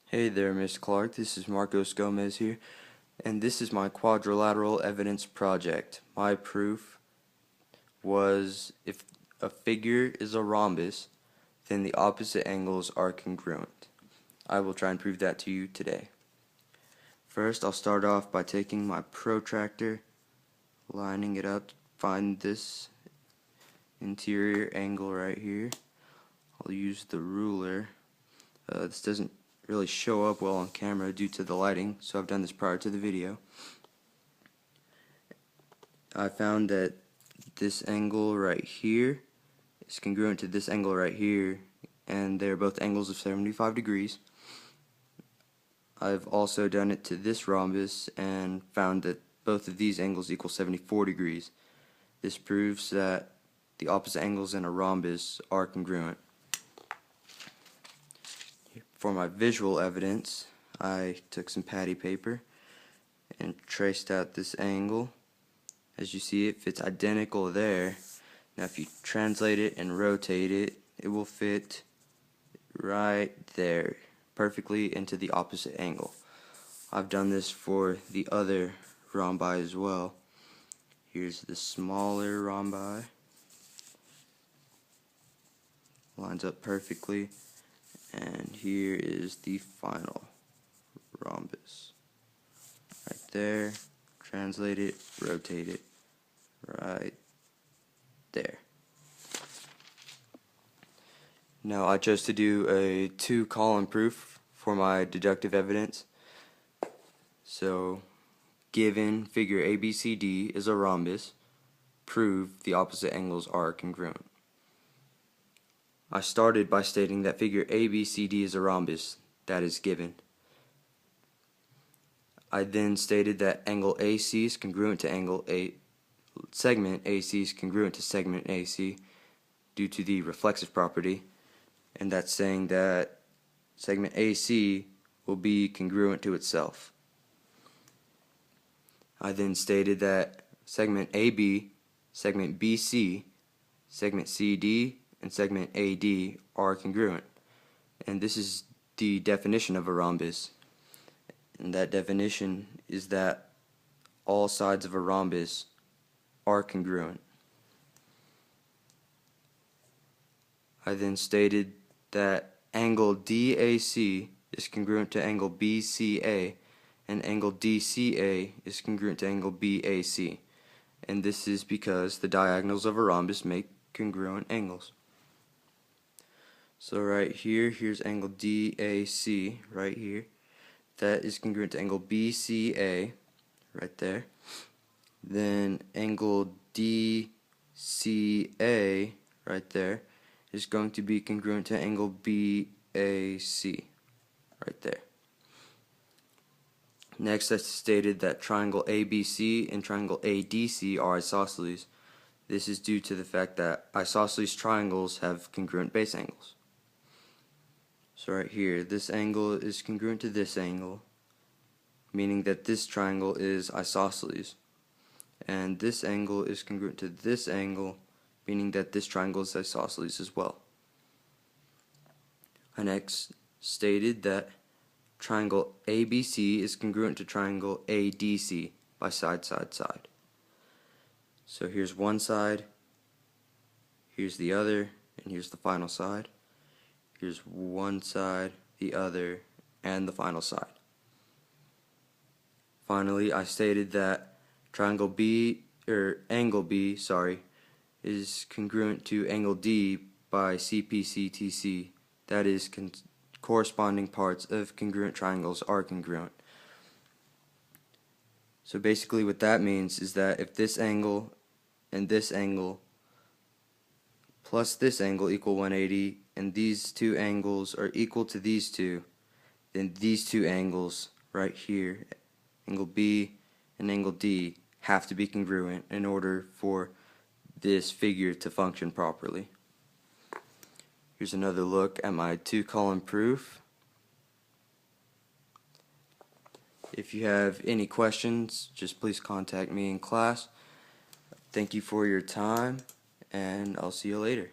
Hey there, Miss Clark. This is Marcos Gomez here, and this is my quadrilateral evidence project. My proof was if a figure is a rhombus, then the opposite angles are congruent. I will try and prove that to you today. First, I'll start off by taking my protractor, lining it up, find this interior angle right here. I'll use the ruler. This doesn't really show up well on camera due to the lighting, so I've done this prior to the video. I found that this angle right here is congruent to this angle right here, and they're both angles of 75 degrees. I've also done it to this rhombus and found that both of these angles equal 74 degrees. This proves that the opposite angles in a rhombus are congruent. For my visual evidence, I took some patty paper and traced out this angle. As you see, it fits identical there. Now if you translate it and rotate it, it will fit right there, perfectly into the opposite angle. I've done this for the other rhombi as well. Here's the smaller rhombi. Lines up perfectly. And here is the final rhombus. Right there, translate it, rotate it, right there. Now I chose to do a 2-column proof for my deductive evidence. So, given figure ABCD is a rhombus, prove the opposite angles are congruent. I started by stating that figure ABCD is a rhombus. That is given. I then stated that angle AC is congruent to angle A. Segment AC is congruent to segment AC due to the reflexive property, and that's saying that segment AC will be congruent to itself. I then stated that segment AB, segment BC, segment CD, and segment AD are congruent, and this is the definition of a rhombus, and that definition is that all sides of a rhombus are congruent. I then stated that angle DAC is congruent to angle BCA, and angle DCA is congruent to angle BAC, and this is because the diagonals of a rhombus make congruent angles. So right here, here's angle DAC right here. That is congruent to angle BCA right there. Then angle DCA right there is going to be congruent to angle BAC right there. Next, I stated that triangle ABC and triangle ADC are isosceles. This is due to the fact that isosceles triangles have congruent base angles. So right here, this angle is congruent to this angle, meaning that this triangle is isosceles. And this angle is congruent to this angle, meaning that this triangle is isosceles as well. I next stated that triangle ABC is congruent to triangle ADC by side, side, side. So here's one side, here's the other, and here's the final side. Here's one side, the other, and the final side. Finally, I stated that angle B is congruent to angle D by CPCTC. That is, corresponding parts of congruent triangles are congruent. So basically what that means is that if this angle and this angle plus this angle equal 180, and these two angles are equal to these two, then these two angles right here, angle B and angle D, have to be congruent in order for this figure to function properly. Here's another look at my 2-column proof. If you have any questions, just please contact me in class. Thank you for your time, and I'll see you later.